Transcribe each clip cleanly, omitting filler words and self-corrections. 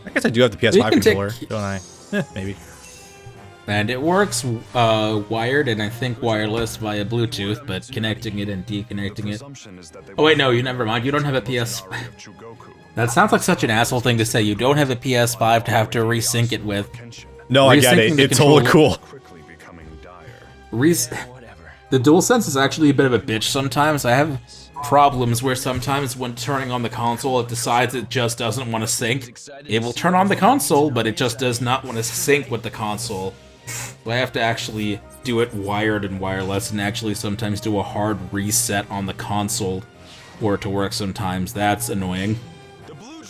I guess I do have the PS5 controller, don't I? Maybe. And it works wired and I think wireless via Bluetooth, but connecting it and deconnecting it. Oh wait, no, you never mind. You don't have a PS. That sounds like such an asshole thing to say. You don't have a PS5 to have to resync it with. No, I get it. It's totally cool. The DualSense is actually a bit of a bitch sometimes. I have problems where sometimes when turning on the console, it decides it just doesn't want to sync. It will turn on the console, but it just does not want to sync with the console. So I have to actually do it wired and wireless, and actually sometimes do a hard reset on the console for it to work sometimes. That's annoying.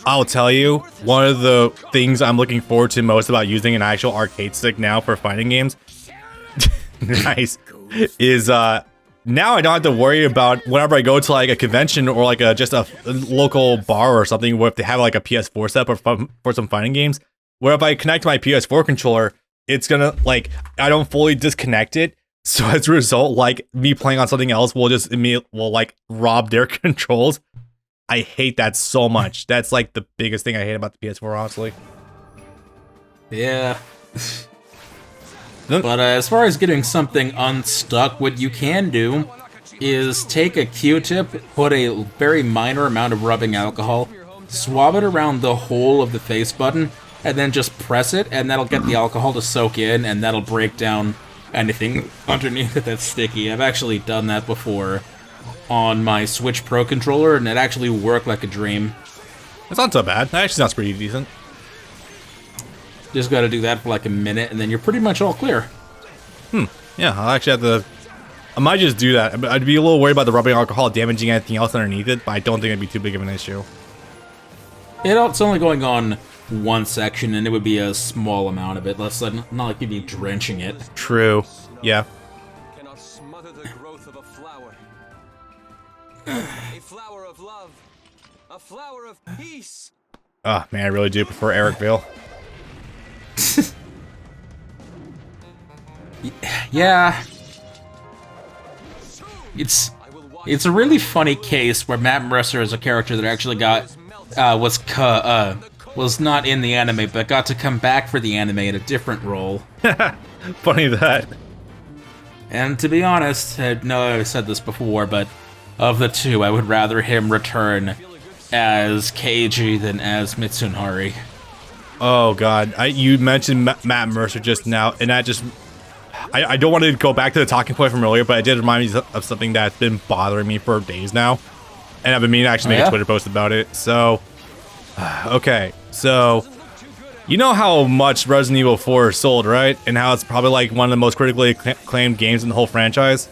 I'll tell you, one of the things I'm looking forward to most about using an actual arcade stick now for fighting games, nice, is now I don't have to worry about whenever I go to like a convention or like just a local bar or something where if they have like a PS4 set for some fighting games, where if I connect my PS4 controller, it's gonna, like, I don't fully disconnect it, so as a result, like, me playing on something else will just will like rob their controls. I hate that so much. That's like the biggest thing I hate about the PS4, honestly. Yeah. But as far as getting something unstuck, what you can do is take a Q-tip, put a very minor amount of rubbing alcohol, swab it around the whole of the face button, and then just press it, and that'll get the alcohol to soak in, and that'll break down anything underneath it that's sticky. I've actually done that before on my Switch Pro controller, and it actually worked like a dream. That's not so bad. That actually sounds pretty decent. Just gotta do that for like a minute, and then you're pretty much all clear. Yeah, I'll actually have to... I might just do that. I'd be a little worried about the rubbing alcohol damaging anything else underneath it, but I don't think it'd be too big of an issue. It's only going on one section, and it would be a small amount of it. Not like you'd be drenching it. True. Yeah. Cannot smother the growth of a flower. A flower of love. A flower of peace. Oh, man, I really do prefer Ericville. Yeah. It's a really funny case where Matt Mercer is a character that actually was not in the anime, but got to come back for the anime in a different role. Funny that. And to be honest, I know I've said this before, but of the two, I would rather him return as Keiji than as Mitsunari. Oh god, you mentioned Matt Mercer just now, and that just... I don't want to go back to the talking point from earlier, but it did remind me of something that's been bothering me for days now. And I've been meaning to actually make a Twitter post about it. So, okay, so... You know how much Resident Evil 4 sold, right? And how it's probably like one of the most critically acclaimed games in the whole franchise?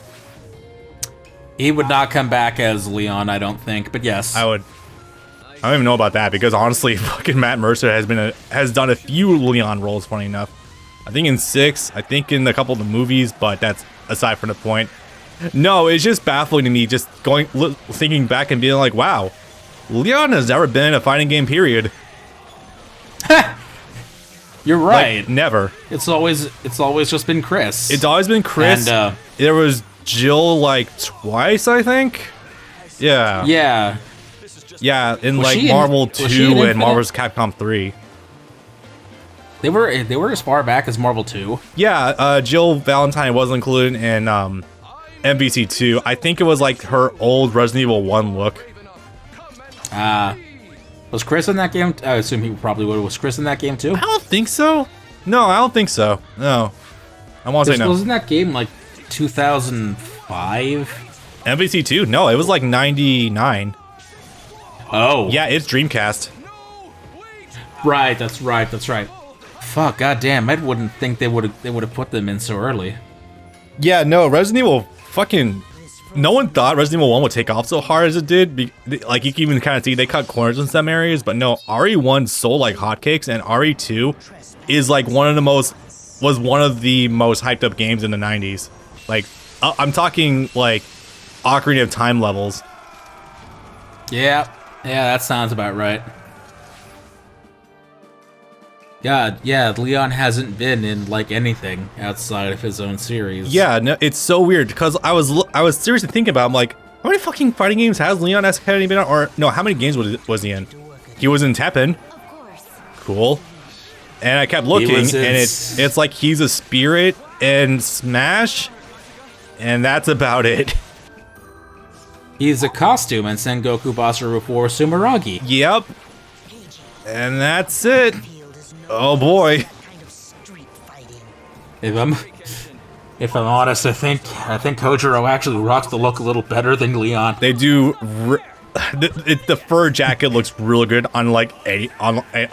He would not come back as Leon, I don't think, but yes. I would. I don't even know about that, because honestly, fucking Matt Mercer has done a few Leon roles, funny enough. I think in 6, I think in a couple of the movies, but that's aside from the point. No, it's just baffling to me, just thinking back and being like, wow, Leon has never been in a fighting game, period. You're right. Like, never. It's always just been Chris. It's always been Chris. And there was Jill like twice, I think. Yeah. Yeah. Yeah, in like Marvel 2 and Marvel's Capcom 3. They were as far back as Marvel 2. Yeah, Jill Valentine was included in MVC 2. I think it was like her old Resident Evil 1 look. Was Chris in that game? I assume he probably would. Was Chris in that game too? I don't think so. No, I don't think so. No. I want to say no. Wasn't that game like 2005? MVC 2? No, it was like 99. Oh. Yeah, it's Dreamcast. Right, that's right. Fuck, goddamn! I wouldn't think they would have put them in so early. Yeah, no, Resident Evil fucking... No one thought Resident Evil 1 would take off so hard as it did. Like, you can even kind of see they cut corners in some areas, but no, RE1 sold like hotcakes, and RE2 is like one of the most hyped up games in the 90s. Like, I'm talking like Ocarina of Time levels. Yeah, that sounds about right. God, yeah, Leon hasn't been in like anything outside of his own series. Yeah, no, it's so weird because I was seriously thinking about, I'm like, how many fucking fighting games has Leon S. Kennedy been on? Or no, how many games was he in? He was in Tekken. cool. And I kept looking, and it's like he's a spirit in Smash, and that's about it. He's a costume in Sengoku Basara before Sumeragi. Yep. And that's it. Oh boy. If I'm honest, I think Kojuro actually rocks the look a little better than Leon. They do. The fur jacket looks really good on like a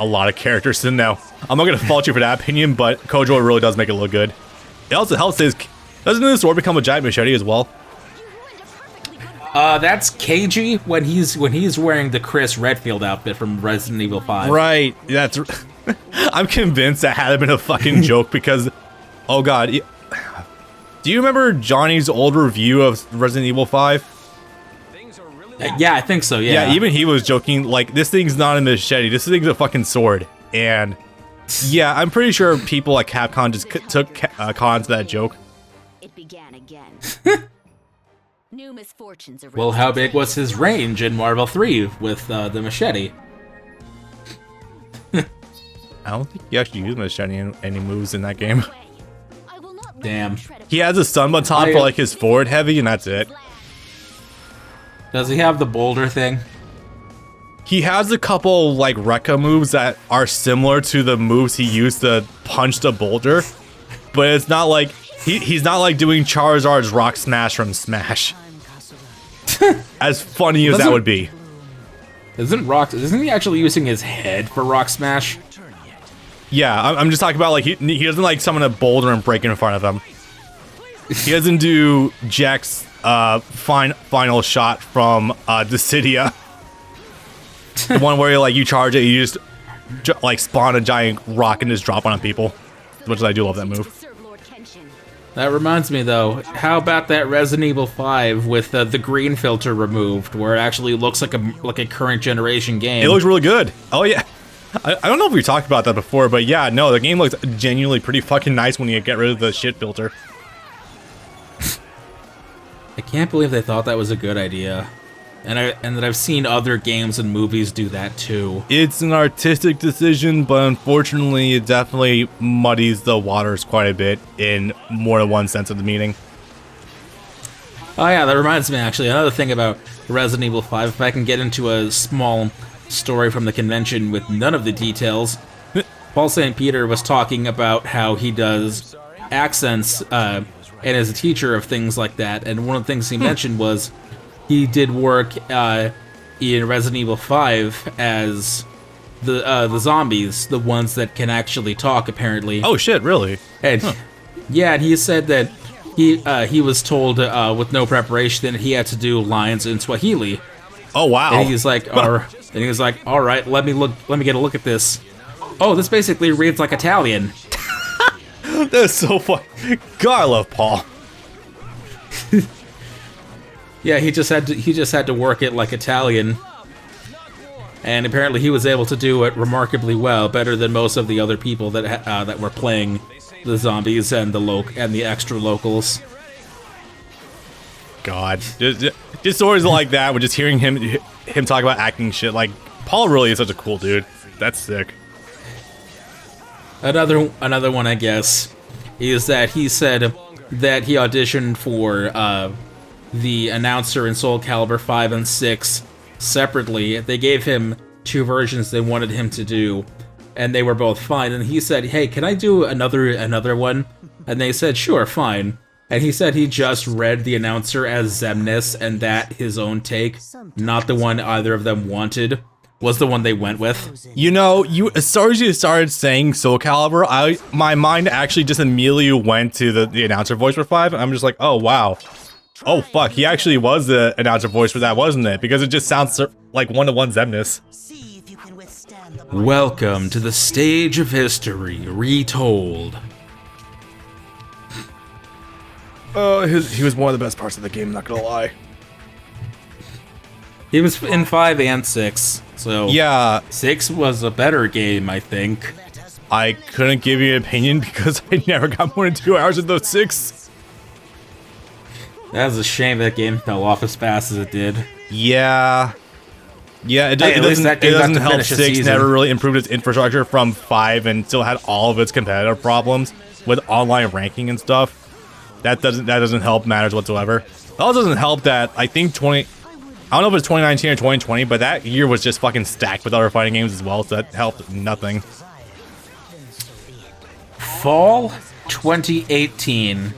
lot of characters. So no, I'm not gonna fault you for that opinion, but Kojuro really does make it look good. It also helps his. Doesn't the sword become a giant machete as well? That's Keiji when he's wearing the Chris Redfield outfit from Resident Evil 5. Right. That's. I'm convinced that had been a fucking joke because, oh god, do you remember Johnny's old review of Resident Evil 5? Yeah, I think so. Yeah. Yeah, even he was joking like this thing's not a machete. This thing's a fucking sword. And yeah, I'm pretty sure people at Capcom just took caught to that joke. It began again. New misfortunes Well, how big was his range in Marvel 3 with the machete? I don't think he actually used machete in any moves in that game. Damn. He has a stun baton for like his forward heavy, and that's it. Does he have the boulder thing? He has a couple like Rekka moves that are similar to the moves he used to punch the boulder, but it's not like he's not like doing Charizard's Rock Smash from Smash. As funny as that would be. Isn't he actually using his head for Rock Smash? Yeah, I'm just talking about like he doesn't like summon a boulder and break it in front of him. He doesn't do Jack's final shot from Dissidia. The one where you charge it, you just like spawn a giant rock and just drop on people. As much as I do love that move. That reminds me though, how about that Resident Evil 5 with the green filter removed, where it actually looks like a current generation game? It looks really good. Oh yeah. I don't know if we talked about that before, but yeah, no, the game looks genuinely pretty fucking nice when you get rid of the shit filter. I can't believe they thought that was a good idea. And that I've seen other games and movies do that too. It's an artistic decision, but unfortunately it definitely muddies the waters quite a bit in more than one sense of the meaning. Oh yeah, that reminds me actually, another thing about Resident Evil 5, if I can get into a small story from the convention with none of the details. Paul St. Peter was talking about how he does accents and is a teacher of things like that, and one of the things he mentioned was he did work in Resident Evil 5 as the zombies, the ones that can actually talk, apparently. Oh shit, really? And yeah, and he said that he was told with no preparation that he had to do lines in Swahili. Oh wow! And he's like, all right, let me get a look at this. Oh, this basically reads like Italian. That's so funny. God, I love Paul. Yeah, he just had to work it like Italian, and apparently he was able to do it remarkably well, better than most of the other people that were playing the zombies and the extra locals. God, just stories like that. With just hearing him talk about acting shit, like Paul really is such a cool dude. That's sick. Another one, I guess, is that he said that he auditioned for the announcer in Soul Calibur 5 and 6 separately. They gave him 2 versions they wanted him to do, and they were both fine. And he said, "Hey, can I do another one?" And they said, "Sure, fine." And he said he just read the announcer as Xemnas, and that his own take, not the one either of them wanted, was the one they went with. You know, as soon as you started saying Soul Calibur, my mind actually just immediately went to the announcer voice for 5, and I'm just like, oh wow. Oh fuck, he actually was the announcer voice for that, wasn't it? Because it just sounds like one-to-one Xemnas. Welcome to the stage of history, retold. He was one of the best parts of the game, not gonna lie. He was in 5 and 6, so yeah, 6 was a better game, I think. I couldn't give you an opinion because I never got more than 2 hours of those 6. That was a shame that game fell off as fast as it did. Yeah. Yeah, it, Hey, it at least doesn't, that it game got doesn't to help finish a 6 season. never really improved its infrastructure from 5 and still had all of its competitive problems with online ranking and stuff. That doesn't help matters whatsoever. It also doesn't help that I think I don't know if it's 2019 or 2020, but that year was just fucking stacked with other fighting games as well, so that helped nothing. Fall 2018.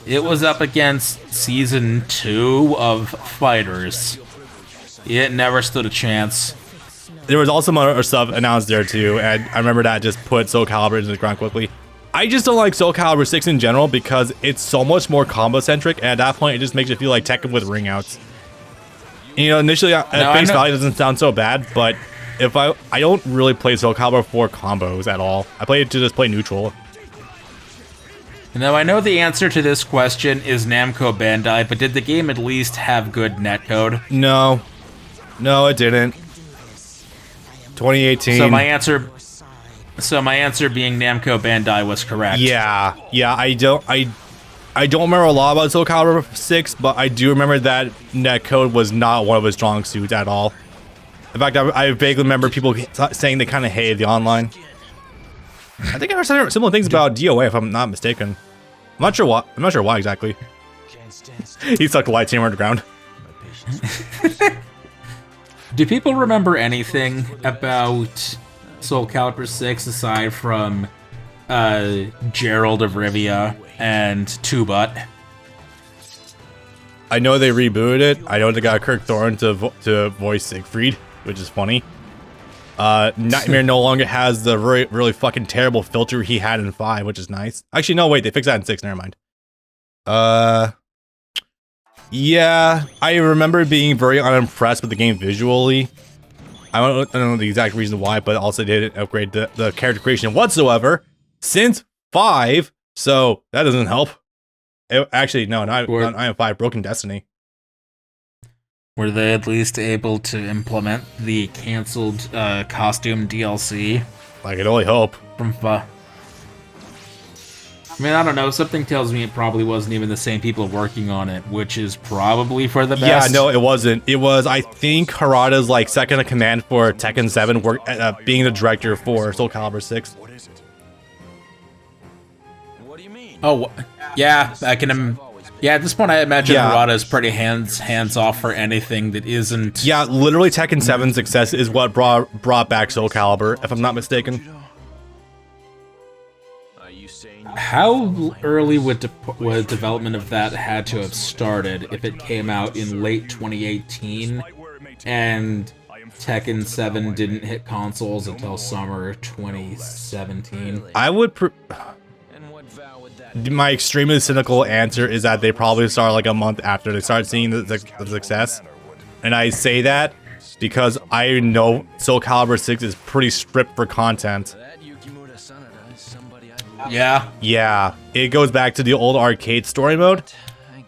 It was up against Season 2 of Fighters. It never stood a chance. There was also some other stuff announced there too, and I remember that just put Soul Calibur into the ground quickly. I just don't like Soul Calibur 6 in general because it's so much more combo-centric, and at that point, it just makes you feel like Tekken with ring outs. You know, initially, at face value, it doesn't sound so bad, but if I don't really play Soul Calibur for combos at all. I play it to just play neutral. Now, I know the answer to this question is Namco Bandai, but did the game at least have good netcode? No. No, it didn't. 2018. So my answer being Namco Bandai was correct. Yeah, I don't remember a lot about Soul Calibur 6, but I do remember that netcode was not one of his strong suits at all. In fact, I vaguely remember people saying they kind of hated the online. I think I heard similar things about DOA, if I'm not mistaken. I'm not sure why exactly. He sucked a lightsaber on the ground. Do people remember anything about Soul Calibur 6 aside from Gerald of Rivia and Two-Butt? I know they rebooted it. I know they got Kirk Thorne to voice Siegfried, which is funny. Nightmare no longer has the really fucking terrible filter he had in 5, which is nice. Actually, no, wait, they fixed that in 6, never mind. Yeah, I remember being very unimpressed with the game visually. I don't know the exact reason why, but also they didn't upgrade the character creation whatsoever since 5, so that doesn't help. Actually, no, not I Am 5, Broken Destiny. Were they at least able to implement the canceled costume DLC? I could only hope. From I mean, I don't know. Something tells me it probably wasn't even the same people working on it, which is probably for the best. Yeah, no, it wasn't. It was, I think, Harada's like second in command for Tekken 7, being the director for Soul Calibur 6. What do you mean? Oh, yeah, I can. Yeah, at this point, I imagine Harada is pretty hands off for anything that isn't. Yeah, literally, Tekken 7's success is what brought back Soul Calibur, if I'm not mistaken. How early would development of that had to have started if it came out in late 2018 and Tekken 7 didn't hit consoles until summer 2017? I would. My extremely cynical answer is that they probably start like a month after they start seeing the success. And I say that because I know Soul Calibur 6 is pretty stripped for content. Yeah, it goes back to the old arcade story mode.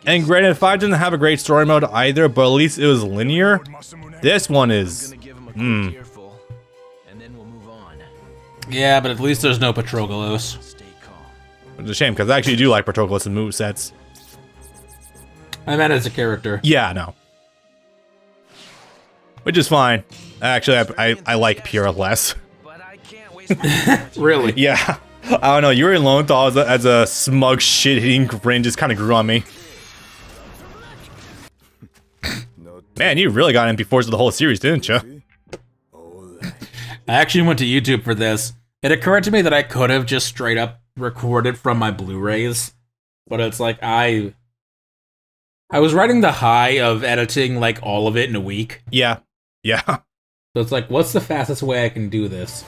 And granted, 5 didn't have a great story mode either, but at least it was linear. This one is... Yeah, but at least there's no Patroclus. It's a shame, because I actually do like Patroclus' movesets. I meant as a character. Yeah, no. Which is fine. Actually, I like Pure less. Really? Yeah. I don't know, Yuri Lowenthal as a smug shit-hitting grin just kind of grew on me. Man, you really got MP4s of the whole series, didn't you? I actually went to YouTube for this. It occurred to me that I could have just straight up recorded from my Blu-rays, but it's like I was riding the high of editing like all of it in a week. Yeah. So it's like, what's the fastest way I can do this?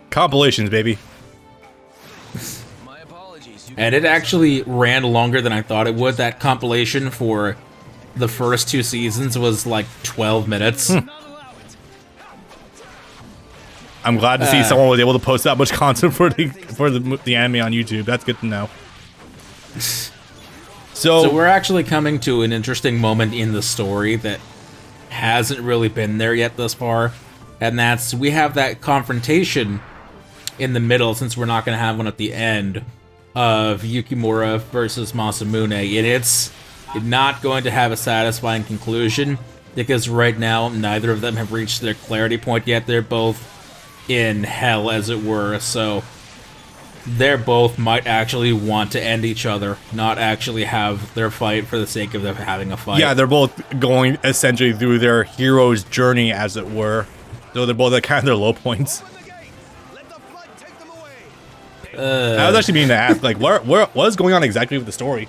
Compilations, baby. And it actually ran longer than I thought it would. That compilation for the first 2 seasons was like 12 minutes. I'm glad to see someone was able to post that much content for the anime on YouTube. That's good to know. So we're actually coming to an interesting moment in the story that hasn't really been there yet thus far. And that's, we have that confrontation in the middle, since we're not going to have one at the end, of Yukimura versus Masamune, and it's not going to have a satisfying conclusion. because right now neither of them have reached their clarity point yet. They're both in hell, as it were, so they're both might actually want to end each other, not actually have their fight for the sake of them having a fight. Yeah, they're both going essentially through their hero's journey, as it were. So they're both at kind of their low points. I was actually meaning to ask, like, what is going on exactly with the story?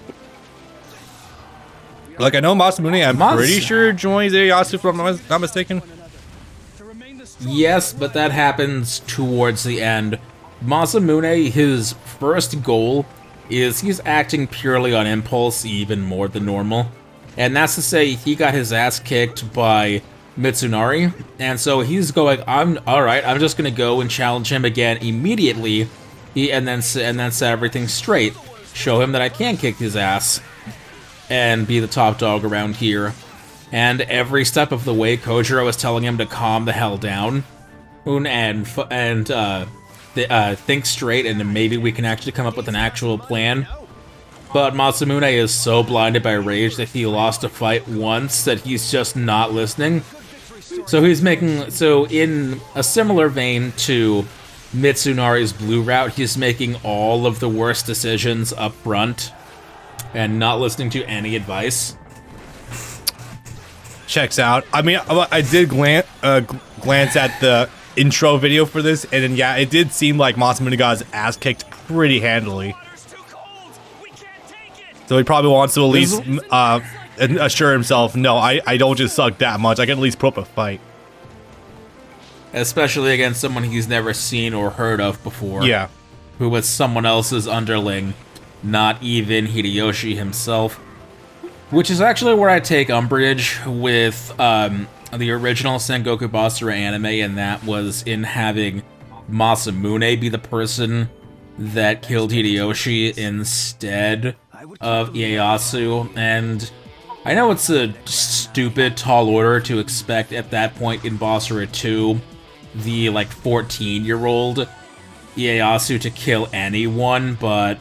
Like, I know Masamune, I'm pretty sure joins Ieyasu, if I'm not mistaken. Yes, but that happens towards the end. Masamune, his first goal is he's acting purely on impulse, even more than normal. And that's to say, he got his ass kicked by Mitsunari, and so he's going, alright, I'm just gonna go and challenge him again immediately, and then set everything straight. Show him that I can kick his ass, and be the top dog around here. And every step of the way, Kojuro is telling him to calm the hell down, and think straight, and maybe we can actually come up with an actual plan. But Masamune is so blinded by rage that he lost a fight once that he's just not listening. So in a similar vein to Mitsunari's blue route, he's making all of the worst decisions up front and not listening to any advice. Checks out. I mean, I did glance at the intro video for this, and then, yeah, it did seem like Masamune got his ass kicked pretty handily. So he probably wants to at least assure himself, no, I don't just suck that much. I can at least put up a fight. Especially against someone he's never seen or heard of before. Yeah. Who was someone else's underling, not even Hideyoshi himself. Which is actually where I take umbrage with the original Sengoku Basara anime, and that was in having Masamune be the person that killed Hideyoshi instead of Ieyasu. And I know it's a stupid tall order to expect at that point in Basara 2, the like 14-year-old Ieyasu to kill anyone, but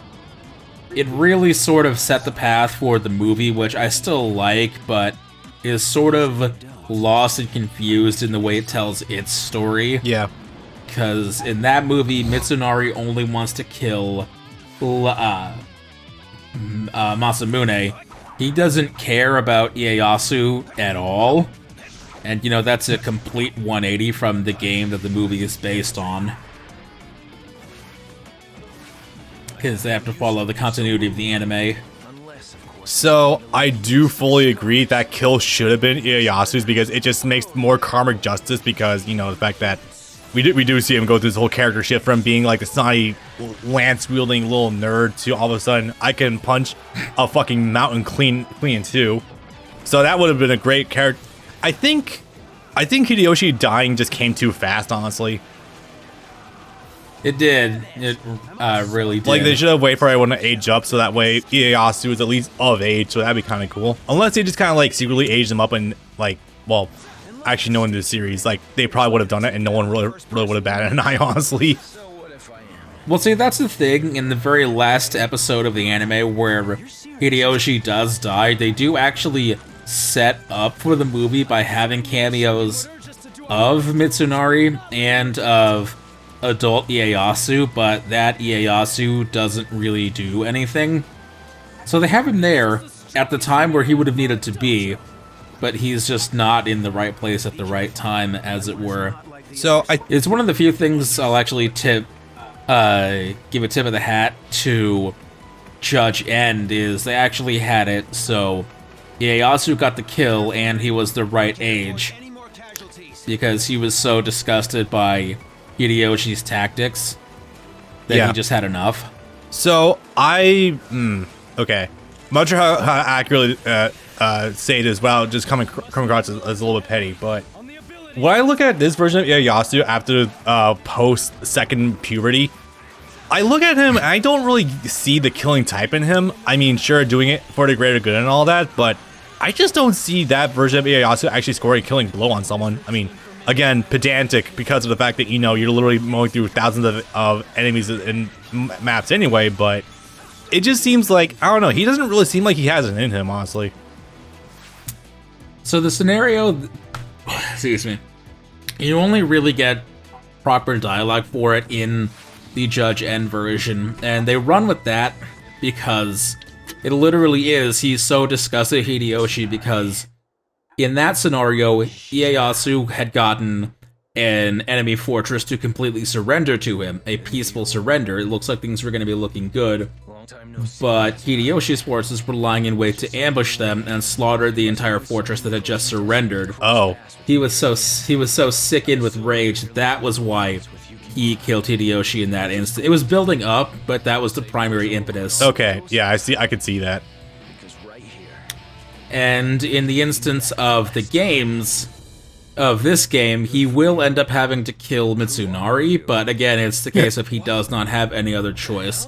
it really sort of set the path for the movie, which I still like, but is sort of lost and confused in the way it tells its story. Yeah. Because in that movie, Mitsunari only wants to kill Masamune. He doesn't care about Ieyasu at all. And, you know, that's a complete 180 from the game that the movie is based on. Because they have to follow the continuity of the anime. So, I do fully agree that kill should have been Ieyasu's, because it just makes more karmic justice, because, you know, the fact that we do see him go through this whole character shift from being like the snotty, lance-wielding little nerd to all of a sudden, I can punch a fucking mountain clean too. So that would have been a great character. I think Hideyoshi dying just came too fast, honestly. It did. It really did. Like, they should have waited for everyone to age up, so that way Ieyasu is at least of age, so that'd be kind of cool. Unless they just kind of, like, secretly aged him up and, like, well, actually knowing the series, like, they probably would have done it and no one really would have batted an eye, honestly. Well, see, that's the thing. In the very last episode of the anime where Hideyoshi does die, they do actually set up for the movie by having cameos of Mitsunari and of adult Ieyasu, but that Ieyasu doesn't really do anything. So they have him there at the time where he would have needed to be, but he's just not in the right place at the right time, as it were. So it's one of the few things I'll actually give a tip of the hat to Judge End, is they actually had it so Ieyasu got the kill and he was the right age, because he was so disgusted by Hideyoshi's tactics that he just had enough. So okay, I'm not sure how accurately say it as well, just coming across as a little bit petty, but when I look at this version of Ieyasu after post second puberty, I look at him and I don't really see the killing type in him. I mean, sure, doing it for the greater good and all that, but I just don't see that version of Ieyasu actually scoring a killing blow on someone. I mean, again, pedantic because of the fact that, you know, you're literally mowing through thousands of enemies in maps anyway, but it just seems like, I don't know, he doesn't really seem like he has it in him, honestly. So the scenario, excuse me, you only really get proper dialogue for it in the Judge N version, and they run with that because it literally is, he's so disgusted at Hideyoshi because in that scenario, Ieyasu had gotten an enemy fortress to completely surrender to him, a peaceful surrender. It looks like things were going to be looking good, but Hideyoshi's forces were lying in wait to ambush them and slaughter the entire fortress that had just surrendered. Oh. He was so sickened with rage, that was why he killed Hideyoshi in that instant. It was building up, but that was the primary impetus. Okay, yeah, I could see that. And in the instance of the games, of this game, he will end up having to kill Mitsunari, but again, it's the case of he does not have any other choice.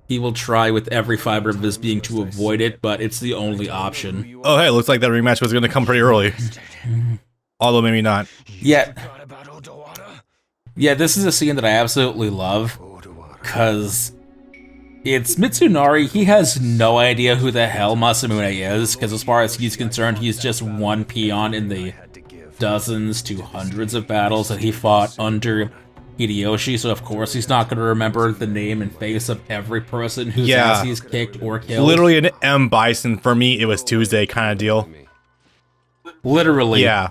He will try with every fiber of his being to avoid it, but it's the only option. Oh, hey, looks like that rematch was going to come pretty early. Although maybe not. Yeah, this is a scene that I absolutely love, because it's Mitsunari. He has no idea who the hell Masamune is, because as far as he's concerned, he's just one peon in the dozens to hundreds of battles that he fought under Hideyoshi, so of course he's not going to remember the name and face of every person whose ass he's kicked or killed. Literally an M. Bison. For me, it was Tuesday kind of deal. Literally. Yeah.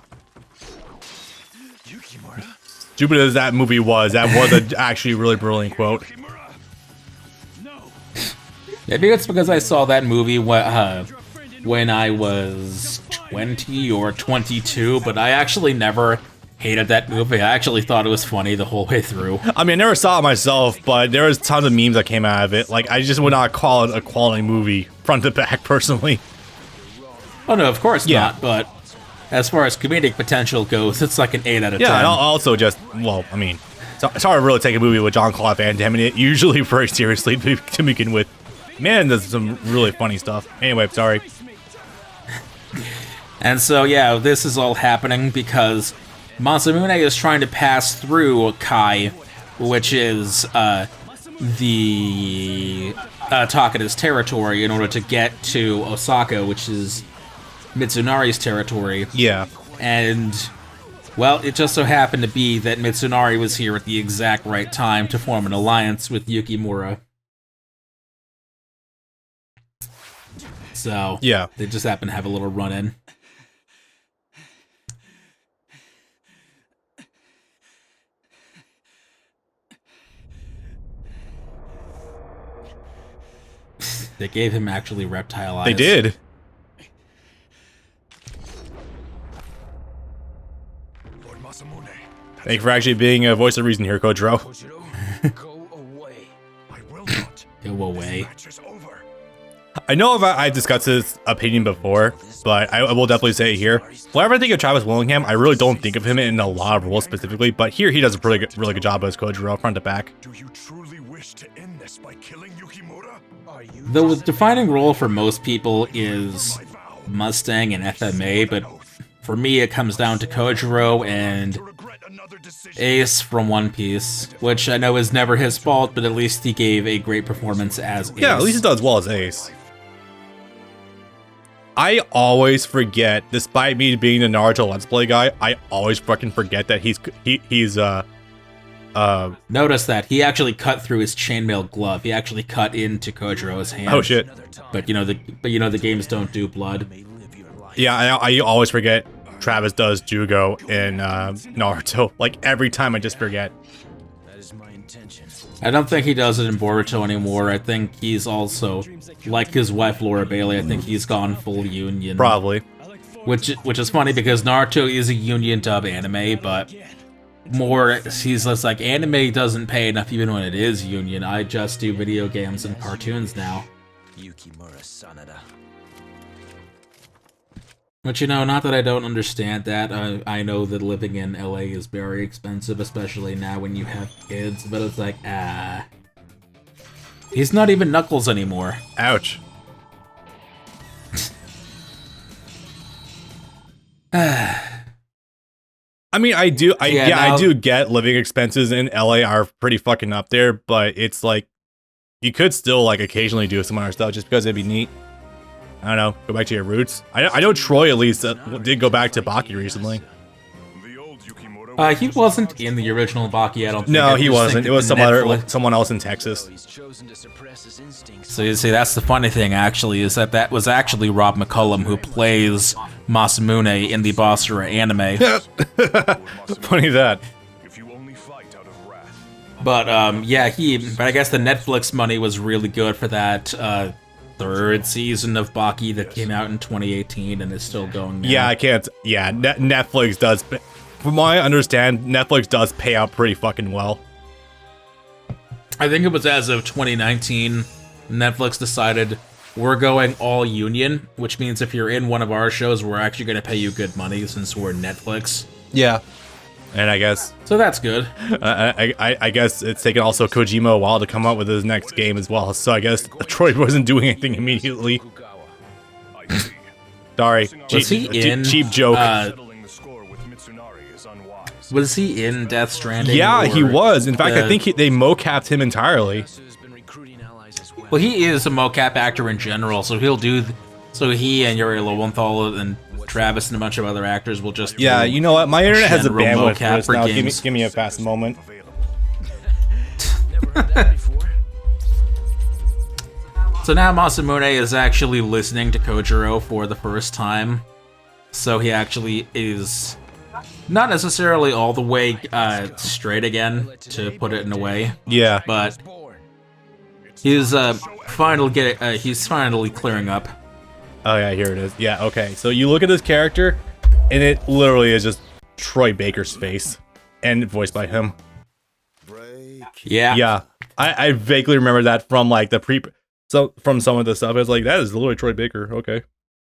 Stupid as that movie was, that was an actually really brilliant quote. Maybe it's because I saw that movie when I was 20 or 22, but I actually never hated that movie. I actually thought it was funny the whole way through. I mean, I never saw it myself, but there was tons of memes that came out of it. Like, I just would not call it a quality movie, front to back, personally. Oh no, of course not, but as far as comedic potential goes, it's like an 8 out of 10. Yeah, and also just, well, I mean, it's hard to really take a movie with Jean-Claude Van Damme in it, usually very seriously to begin with. Man, there's some really funny stuff. Anyway, sorry. And so, yeah, this is all happening because Masamune is trying to pass through Kai, which is the Takada's territory, in order to get to Osaka, which is Mitsunari's territory. Yeah. And, well, it just so happened to be that Mitsunari was here at the exact right time to form an alliance with Yukimura. So, yeah, they just happen to have a little run-in. They gave him actually reptile eyes. They did. Thank you for actually being a voice of reason here, Kojuro. Go away. I will not. Go away. I know I've discussed this opinion before, but I will definitely say it here. Whenever I think of Travis Willingham, I really don't think of him in a lot of roles specifically, but here he does a really good job as Kojuro, front to back. Do you truly wish to end this by killing Yukimura? The defining role for most people is Mustang and FMA, but for me it comes down to Kojuro and Ace from One Piece, which I know is never his fault, but at least he gave a great performance as Ace. Yeah, at least he does as well as Ace. I always forget, despite me being the Naruto Let's Play guy, I always fucking forget that he's Notice that he actually cut through his chainmail glove. He actually cut into Kojuro's hand. Oh shit! But the games don't do blood. Yeah, I always forget Travis does Jugo in Naruto. Like every time, I just forget. I don't think he does it in Boruto anymore. I think he's also, like his wife Laura Bailey, I think he's gone full Union. Probably. Which is funny because Naruto is a Union dub anime, but he's just like, anime doesn't pay enough even when it is Union. I just do video games and cartoons now. But not that I don't understand that. I know that living in LA is very expensive, especially now when you have kids, but it's like, he's not even Knuckles anymore. Ouch. I mean, I do get living expenses in LA are pretty fucking up there, but it's like, you could still like occasionally do some other stuff just because it'd be neat. I don't know, go back to your roots. I know Troy at least did go back to Baki recently. He wasn't in the original Baki, I don't think. No, I he just wasn't. think It was that someone else in Texas. So you see, that's the funny thing, actually, is that was actually Rob McCullum who plays Masamune in the Basara anime. Funny that. But yeah, but I guess the Netflix money was really good for that third season of Baki that came out in 2018 and is still going now. Yeah, I can't. Yeah, Netflix does. From what I understand, Netflix does pay out pretty fucking well. I think it was as of 2019, Netflix decided we're going all union, which means if you're in one of our shows, we're actually going to pay you good money since we're Netflix. Yeah. And I guess... So that's good. I guess it's taken also Kojima a while to come up with his next game as well, so I guess Troy wasn't doing anything immediately. Sorry. Was he in... cheap joke. Was he in Death Stranding? Yeah, he was. In fact, I think they mocapped him entirely. Well, he is a mocap actor in general, so he'll do... So he and Yuri Lowenthal and Travis and a bunch of other actors will just... Yeah, you know what? My internet has a general bandwidth mocap for this now. games. Give me a fast moment. So now Masamune is actually listening to Kojuro for the first time. So he actually is not necessarily all the way straight again, to put it in a way. Yeah. But he's finally clearing up. Oh yeah, here it is. Yeah, okay. So you look at this character, and it literally is just Troy Baker's face, and voiced by him. Yeah. Yeah. I vaguely remember that from like from some of the stuff. It's like, that is literally Troy Baker. Okay.